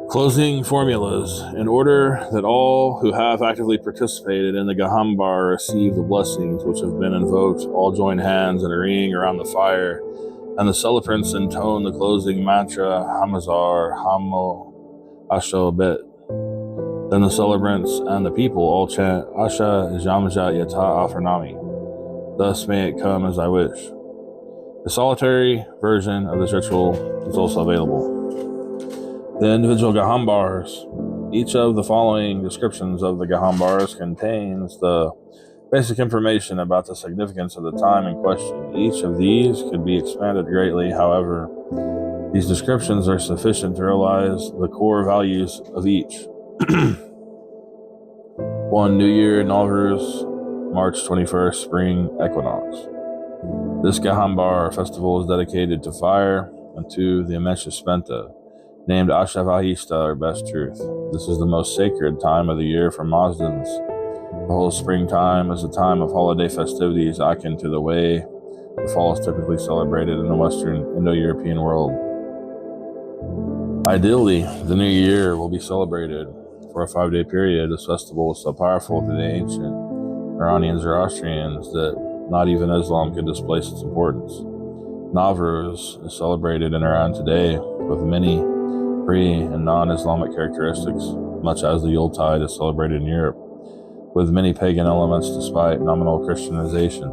Closing formulas. In order that all who have actively participated in the Gahambar receive the blessings which have been invoked, all join hands in a ring around the fire, and the celebrants intone the closing mantra, Hamazar, Hamo, Asho Bet. Then the celebrants and the people all chant, Asha Jamja Yata Afranami. Thus may it come as I wish. The solitary version of this ritual is also available. The individual Gahambars. Each of the following descriptions of the Gahambars contains the basic information about the significance of the time in question. Each of these could be expanded greatly, however, these descriptions are sufficient to realize the core values of each. 1. New Year, Navruz, March 21st, Spring Equinox. This Gahambar festival is dedicated to fire and to the Amesha Spenta, named Ashavahista, or best truth. This is the most sacred time of the year for Mazdans. The whole springtime is a time of holiday festivities akin to the way the fall is typically celebrated in the Western Indo-European world. Ideally, the new year will be celebrated for a 5-day period. This festival was so powerful to the ancient Iranian Zoroastrians that not even Islam could displace its importance. Navruz is celebrated in Iran today with many free and non-Islamic characteristics, much as the Yuletide is celebrated in Europe, with many pagan elements despite nominal Christianization.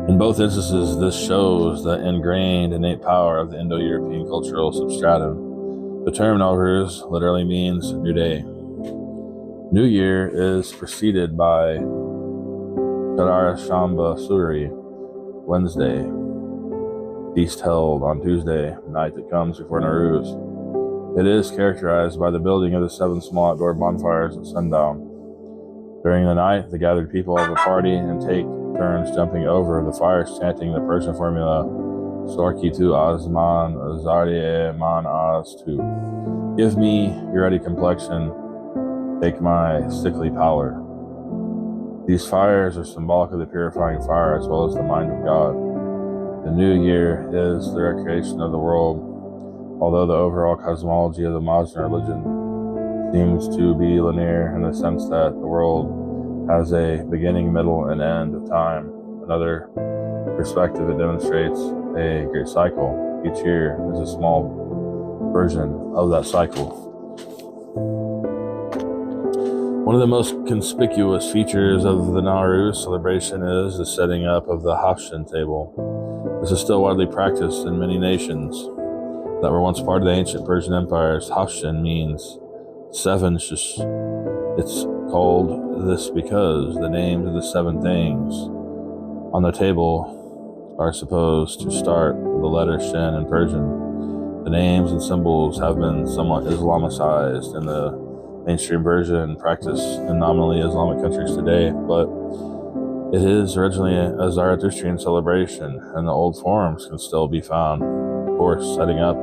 In both instances, this shows the ingrained innate power of the Indo-European cultural substratum. The term Navruz literally means new day. New Year is preceded by Shamba Suri, Wednesday, feast held on Tuesday night that comes before Nowruz. It is characterized by the building of the 7 small outdoor bonfires at sundown. During the night, the gathered people have a party and take turns jumping over the fires, chanting the Persian formula, Sorki tu Azman Azariye Man Az tu. Give me your ruddy complexion, take my sickly pallor. These fires are symbolic of the purifying fire as well as the mind of God. The new year is the recreation of the world, although the overall cosmology of the Muslim religion seems to be linear in the sense that the world has a beginning, middle, and end of time. Another perspective, it demonstrates a great cycle. Each year is a small version of that cycle. One of the most conspicuous features of the Nowruz celebration is the setting up of the Hafshin table. This is still widely practiced in many nations that were once part of the ancient Persian empires. Hafshin means 7 It's called this because the names of the 7 things on the table are supposed to start with the letter Shin in Persian. The names and symbols have been somewhat Islamicized in the mainstream version practiced in nominally Islamic countries today, but it is originally a Zoroastrian celebration, and the old forms can still be found. Of course, setting up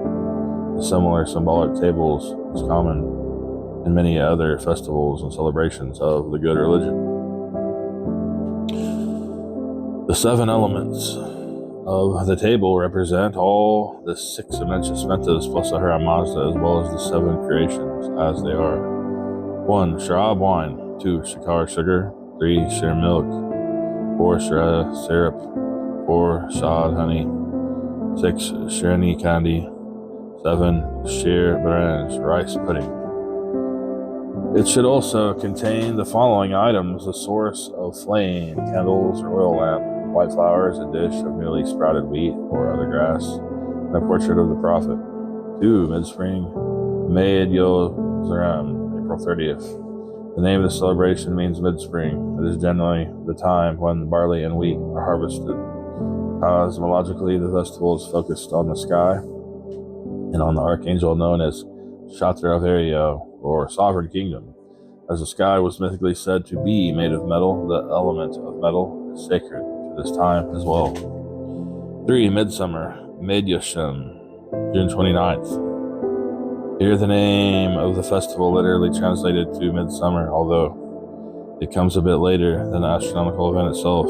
similar symbolic tables is common in many other festivals and celebrations of the good religion. The 7 elements of the table represent all the 6 Amentia Spentas plus Ahura Mazda, as well as the 7 creations as they are. 1. Sharab wine. 2. Shakar sugar. 3. Shir milk. 4. Shira syrup. 4. Shad honey. 6. Shirni candy. 7. Shir baranj, rice pudding. It should also contain the following items: a source of flame, candles or oil lamp, white flowers, a dish of newly sprouted wheat or other grass, and a portrait of the prophet. 2. Mid-spring, Maid Yo Zeram, April 30th. The name of the celebration means mid-spring. It is generally the time when barley and wheat are harvested. Cosmologically, the festival is focused on the sky and on the archangel known as Shatravaryo, or sovereign kingdom. As the sky was mythically said to be made of metal, the element of metal is sacred to this time as well. 3. Midsummer, Medyasham, June 29th. Here the name of the festival literally translated to midsummer, although it comes a bit later than the astronomical event itself.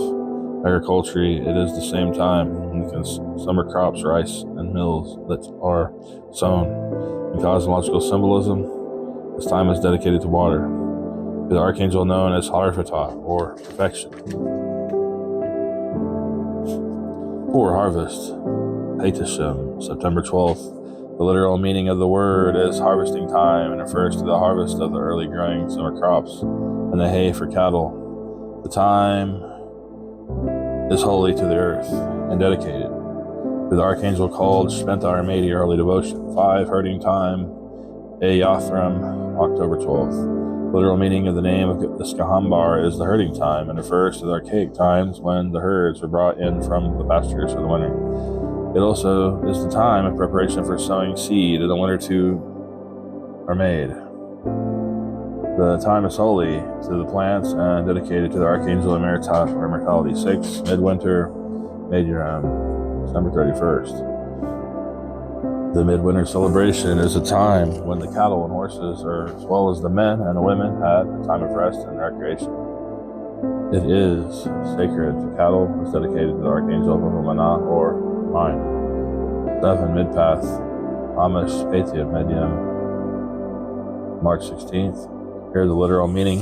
Agriculturally, it is the same time when the summer crops, rice, and mills that are sown. In cosmological symbolism, this time is dedicated to water, to the archangel known as Harfatah, or perfection. 4. Harvest. Haitishim, September 12th. The literal meaning of the word is harvesting time and refers to the harvest of the early growing summer crops and the hay for cattle. The time is holy to the earth and dedicated to the archangel called Shpenta Armadi, early devotion. 5. Herding time. Eyathram, October 12th. The literal meaning of the name of this Gahambar is the herding time and refers to the archaic times when the herds were brought in from the pastures for the winter. It also is the time of preparation for sowing seed and the winter two are made. The time is holy to the plants and dedicated to the archangel Emeritat, or immortality. 6. Midwinter, Medyaram, December 31st. The midwinter celebration is a time when the cattle and horses, as well as the men and the women, had a time of rest and recreation. It is sacred. The cattle is dedicated to the archangel Vahumana, or mine. 7. Midpath, Amish, Patia, Medium, March 16th. Here the literal meaning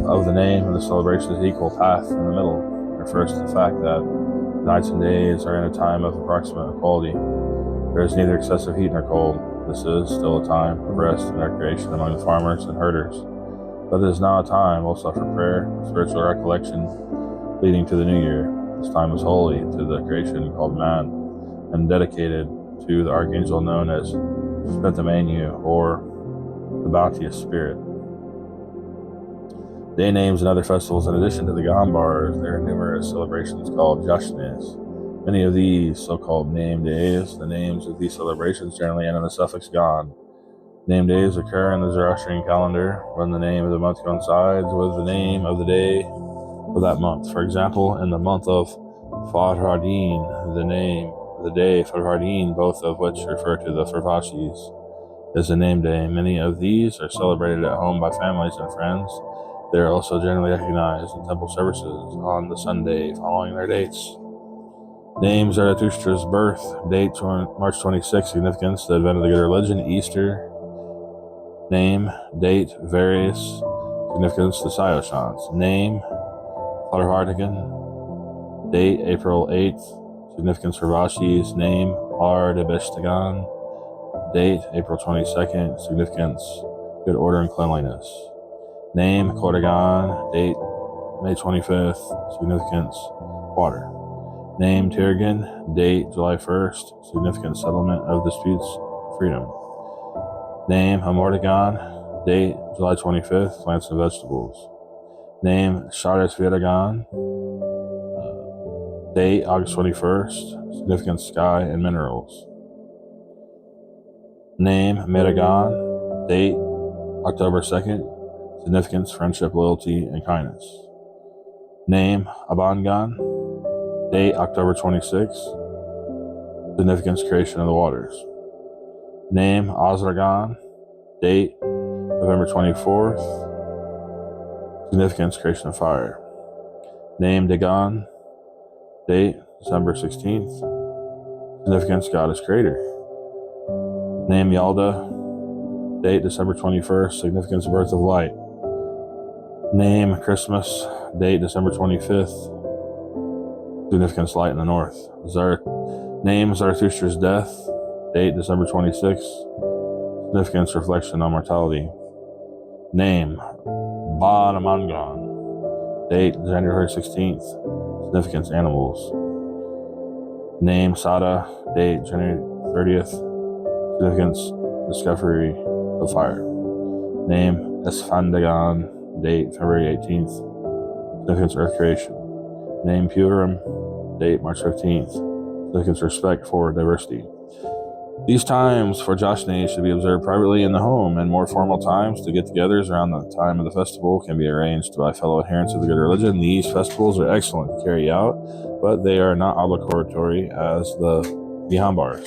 of the name of the celebration is equal path in the middle. It refers to the fact that nights and days are in a time of approximate equality. There is neither excessive heat nor cold. This is still a time of rest and recreation among the farmers and herders. But it is now a time also for prayer, spiritual recollection, leading to the new year. This time is holy to the creation called man, and dedicated to the archangel known as Spentamanu, or the bounteous spirit. Day names and other festivals. In addition to the Gahambars, there are numerous celebrations called Jashnes. Many of these so-called name days, the names of these celebrations generally end in the suffix gan. Name days occur in the Zoroastrian calendar when the name of the month coincides with the name of the day of that month. For example, in the month of Farhardin, the name of the day Farhardin, both of which refer to the Farvashis, is a name day. Many of these are celebrated at home by families and friends. They are also generally recognized in temple services on the Sunday following their dates. Names: Zarathustra's birth date, March 26th. Significance: the advent of the good religion. Easter. Name, date, various. Significance: the Saoshyant. Name: Farhardigan. Date, April 8th. Significance for Vashis. Name: Ardebeshtagan. Date, April 22nd. Significance: good order and cleanliness. Name: Kordagan. Date, May 25th. Significance: water. Name: Tirgan. Date, July 1st. Significance: settlement of disputes, freedom. Name: Hamordagan. Date, July 25th. Plants and vegetables. Name: Sharis Viragan. Date, August 21st. Significance: sky and minerals. Name: Meragan. Date, October 2nd. Significance: friendship, loyalty, and kindness. Name: Abangan. Date, October 26th. Significance: creation of the waters. Name: Azragan. Date, November 24th. Significance: creation of fire. Name: Dagon. Date, December 16th. Significance: God is creator. Name: Yalda. Date, December 21st. Significance: birth of light. Name: Christmas. Date, December 25th. Significance: light in the north. Name: Zarathustra's death. Date, December 26th. Significance: reflection on mortality. Name: Banamangan. Date, January 16th. Significance: animals. Name: Sada. Date, January 30th. Significance: discovery of fire. Name: Esfandagan. Date, February 18th. Significance: earth creation. Name: Purim. Date, March 15th. Significance: respect for diversity. These times for Jashne should be observed privately in the home, and more formal times to get-togethers around the time of the festival can be arranged by fellow adherents of the good religion. These festivals are excellent to carry out, but they are not obligatory as the Gahambars.